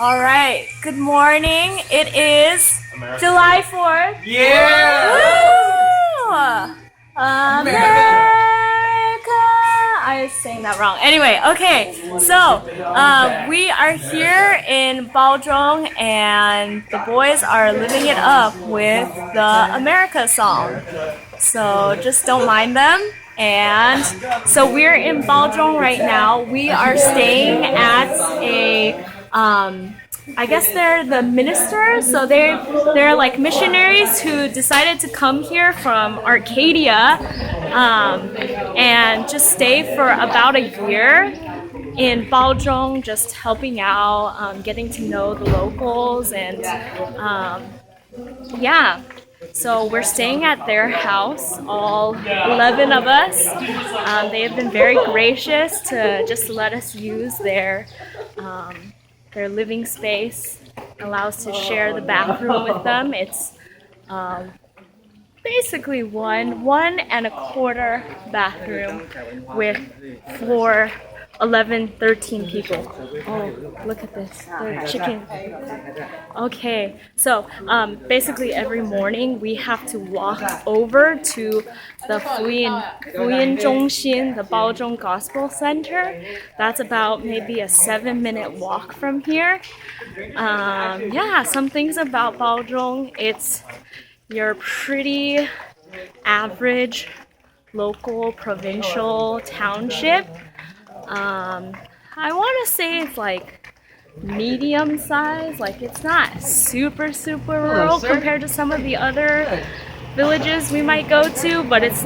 All right. Good morning. It is July 4th. Yeah! Woo! America! I was saying that wrong. Anyway, okay. So, we are here in Baojhong and the boys are living it up with the America song. So, just don't mind them. And so we're in Baojhong right now. We are staying at a I guess they're the ministers, so they're like missionaries who decided to come here from Arcadia and just stay for about a year in Baojhong, just helping out, getting to know the locals, and yeah. So we're staying at their house, all 11 of us. They have been very gracious to just let us use their living space, allow us to share the bathroom with them. It's basically one and a quarter bathroom with 13 people. Oh, look at this, the chicken. Okay, so basically every morning we have to walk over to the Fuyin Zhongxin, the Baozhong Gospel Center. That's about maybe a 7-minute walk from here. Yeah, some things about Baozhong. It's your pretty average local provincial township. I want to say it's like medium size, like it's not super rural compared to some of the other villages we might go to, but it's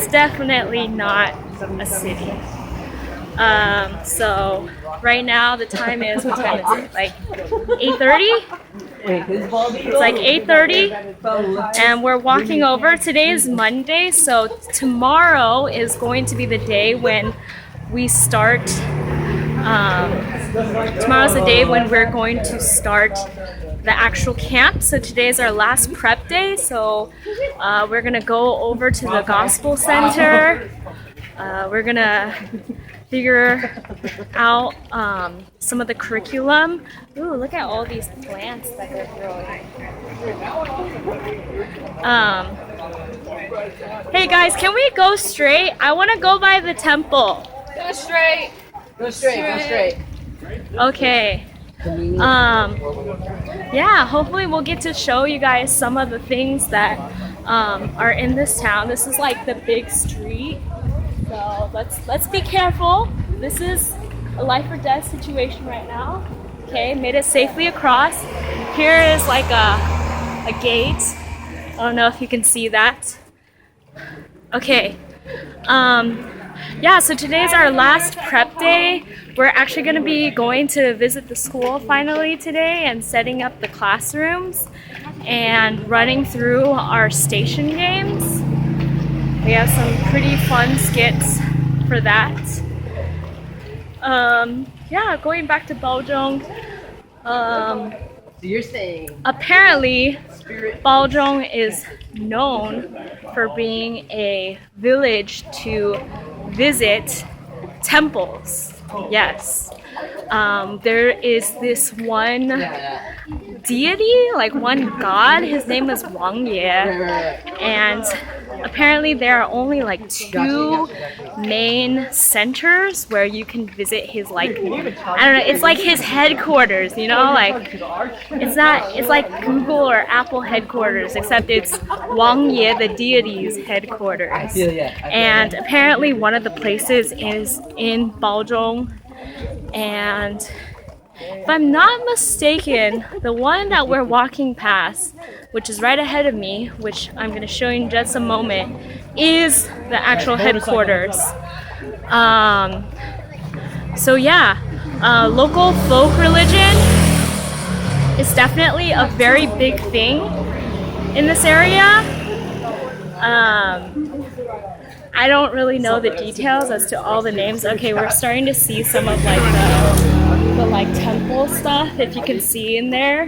definitely not a city. So right now the time is, what time is it? Like 8:30? It's like 8:30 and we're walking over. Today is Monday, so tomorrow is going to be the day when we start. Tomorrow's the day when we're going to start the actual camp. So today is our last prep day, so we're gonna go over to the Gospel Center. We're gonna figure out some of the curriculum. Ooh, look at all these plants that they're growing. Hey guys, can we go straight? I want to go by the temple. Go straight. Go straight. Okay. Yeah, hopefully we'll get to show you guys some of the things that are in this town. This is like the big street. So let's be careful. This is a life or death situation right now. Okay, made it safely across. Here is like a gate. I don't know if you can see that. Okay. Yeah, so today's our last prep day. We're actually going to be going to visit the school finally today and setting up the classrooms and running through our station games. We have some pretty fun skits for that. Yeah, going back to Baozhong. So you're saying Apparently, Baozhong is known for being a village to visit temples. Yes. There is this one deity, like one god. His name is Wang Ye. And apparently there are only like 2 main centers where you can visit his, like, I don't know, it's like his headquarters, you know, like it's like Google or Apple headquarters, except it's Wang Ye, the deity's headquarters. And apparently one of the places is in Baozhong. And if I'm not mistaken, the one that we're walking past, which is right ahead of me, which I'm going to show you in just a moment, is the actual headquarters. So yeah, local folk religion is definitely a very big thing in this area. I don't really know the details as to all the names. Okay, we're starting to see some of like the like temple stuff, if you can see in there.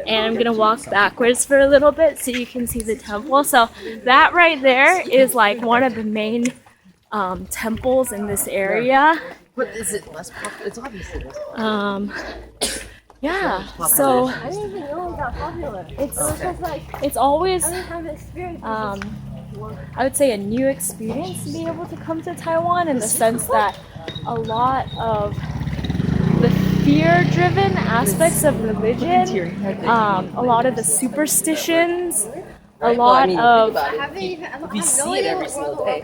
And I'm gonna walk backwards for a little bit so you can see the temple. So that right there is like one of the main temples in this area. But is it less popular? It's obviously less popular. Yeah, so I didn't even know it was that popular. it's always I didn't have experience. I would say a new experience to be able to come to Taiwan, in the sense that a lot of the fear-driven aspects of religion, a lot of the superstitions, a lot of haven't even. I We see it every single day.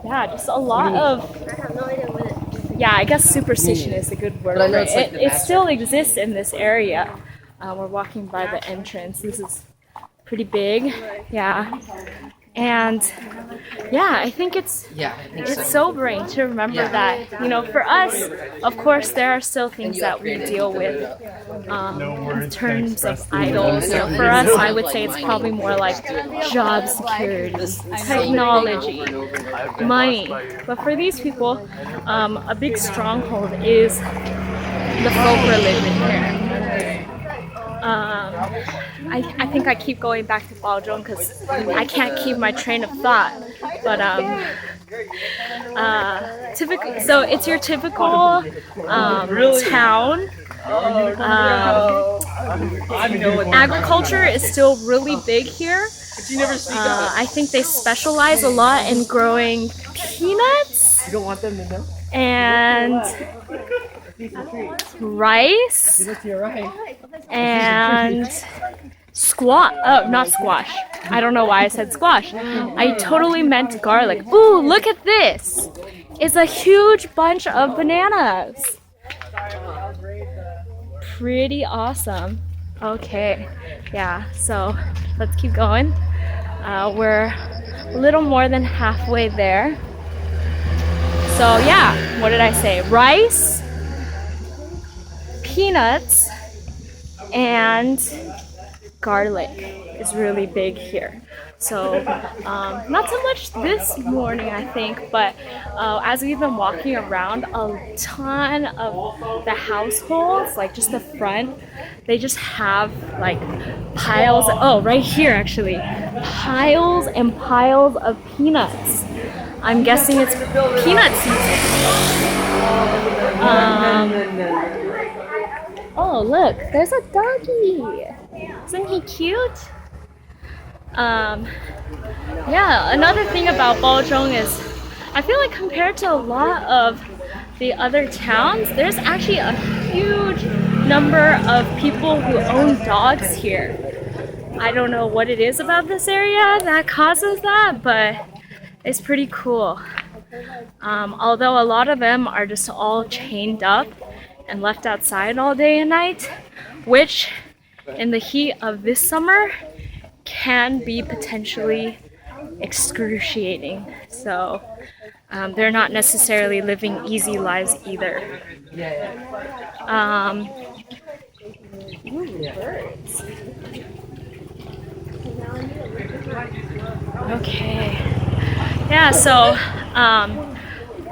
yeah, just a lot of I have no idea what it is. yeah, I guess superstition is a good word. But I know for it's like it. the It master. still exists in this area. We're walking by the entrance. This is pretty big, yeah, and yeah, I think it's Yeah, I think it's sobering to remember Yeah. that, you know, for us, of course, there are still things that we deal with in terms of idols. You know, for us, I would say it's probably more like job security, technology, money. But for these people, a big stronghold is the folk religion here. I think I keep going back to Baojhong because I can't keep my train of thought. But typical. So it's your typical town. Agriculture is still really big here. I think they specialize a lot in growing peanuts. You don't want them to know? And rice You're right. and squash. Oh, not squash. I don't know why I said squash. I totally meant garlic. Ooh, look at this. It's a huge bunch of bananas. Pretty awesome. Okay, yeah, so let's keep going. We're a little more than halfway there. So yeah, what did I say? Rice, peanuts, and garlic is really big here. So not so much this morning, I think, but as we've been walking around, a ton of the households, like just the front, they just have like piles, oh, right here actually, piles and piles of peanuts. I'm guessing it's peanut season. Oh, look, there's a doggy. Isn't he cute? Yeah, another thing about Baozhong is I feel like compared to a lot of the other towns, there's actually a huge number of people who own dogs here. I don't know what it is about this area that causes that, but it's pretty cool. Although a lot of them are just all chained up and left outside all day and night, which in the heat of this summer can be potentially excruciating. So they're not necessarily living easy lives either. Birds. Okay. Yeah, so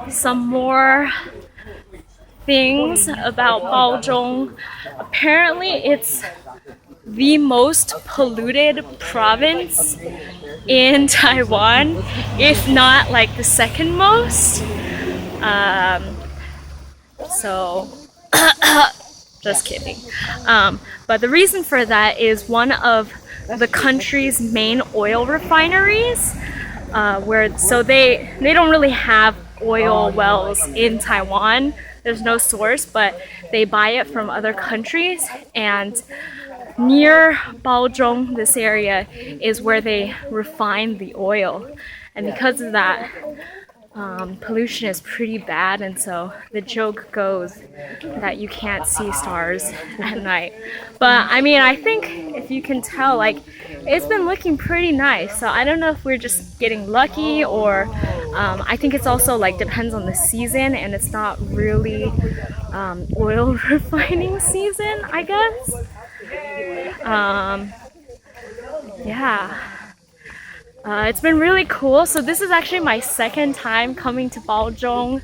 some more things about Baozhong. Apparently it's the most polluted province in Taiwan, if not like the second most. So just kidding. But the reason for that is one of the country's main oil refineries, so they don't really have oil wells in Taiwan. There's no source, but they buy it from other countries, and near Baozhong, this area, is where they refine the oil. And because of that, pollution is pretty bad, and so the joke goes that you can't see stars at night. But I mean, I think if you can tell, like, it's been looking pretty nice. So I don't know if we're just getting lucky, or I think it's also like depends on the season, and it's not really oil refining season, I guess. Yeah. It's been really cool. So this is actually my second time coming to Baozhong.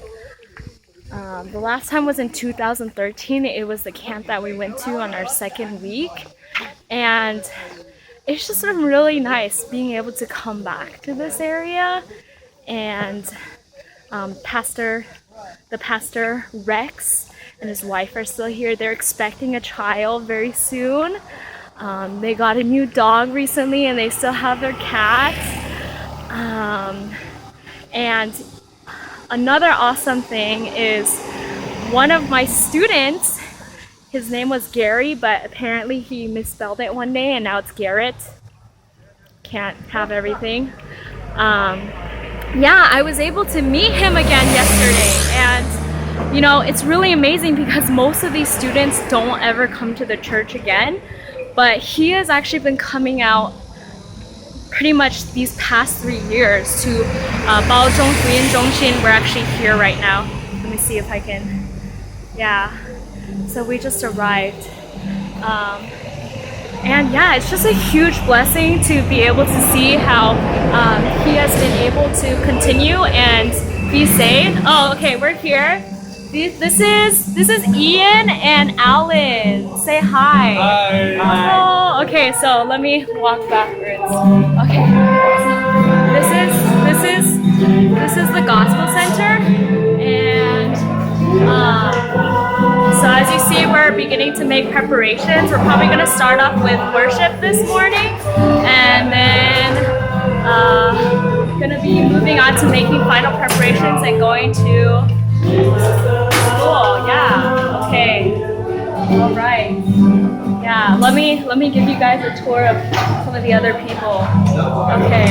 The last time was in 2013. It was the camp that we went to on our second week. And it's just been really nice being able to come back to this area and the pastor Rex and his wife are still here. They're expecting a child very soon. They got a new dog recently and they still have their cat. And another awesome thing is one of my students, his name was Gary, but apparently he misspelled it one day and now it's Garrett. Can't have everything. Yeah, I was able to meet him again yesterday, and you know, it's really amazing because most of these students don't ever come to the church again, but he has actually been coming out pretty much these past 3 years to Baojhong Korean Zhongshin. We're actually here right now. Let me see if I can, yeah, so we just arrived. And yeah, it's just a huge blessing to be able to see how he has been able to continue and be saved. Oh, okay, we're here. This is Ian and Alan. Say hi. Hi. Oh, okay, so let me walk backwards. Okay. This is the Gospel Center, and so as you see, we're beginning to make preparations. We're probably going to start off with worship this morning, and then going to be moving on to making final preparations and going to school. Yeah. Okay. All right. Yeah. Let me give you guys a tour of some of the other people. Okay.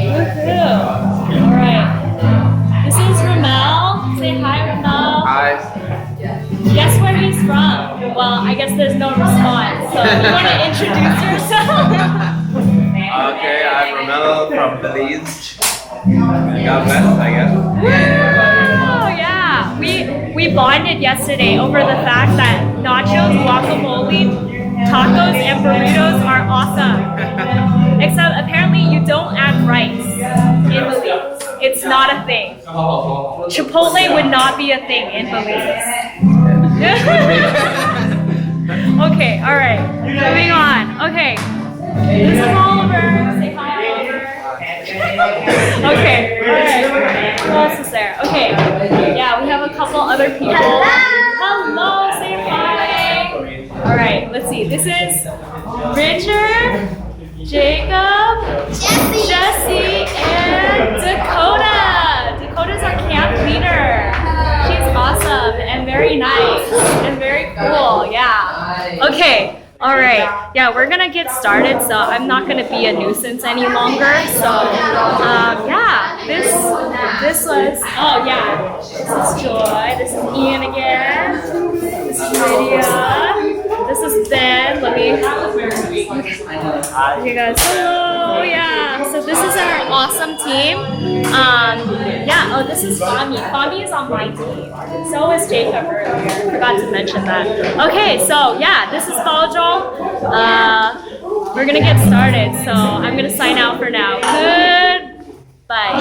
Woohoo! All right. This is Ramel. Say hi, Ramel. Hi. Guess where he's from? Well, I guess there's no response. So you want to introduce yourself? Okay, I'm Romelo from Belize. God bless, I guess. Oh yeah, we bonded yesterday over the fact that nachos, guacamole, tacos, and burritos are awesome. Except apparently you don't add rice in Belize. It's not a thing. Chipotle would not be a thing in Belize. Okay, alright. Moving on. Okay. This is Oliver. Say hi, Oliver. Okay, alright. Who else is there? Okay. Yeah, we have a couple other people. Hello, say hi. Alright, let's see. This is Richard, Jacob, Jesse, and Dakota. Dakota's our camp leader. She's awesome and very nice and very cool. Yeah. Okay. All right. Yeah, we're gonna get started. So I'm not gonna be a nuisance any longer. So yeah, this was. Oh yeah. This is Joy. This is Ian again. This is Lydia. This is Ben. Let me. You guys. Hello. Yeah. So this is our awesome team. Yeah. Oh, this is Fami. Fami is on my team. So is Jacob earlier. Forgot to mention that. Okay. So yeah, this is Baojhong. We're gonna get started. So I'm gonna sign out for now. Goodbye.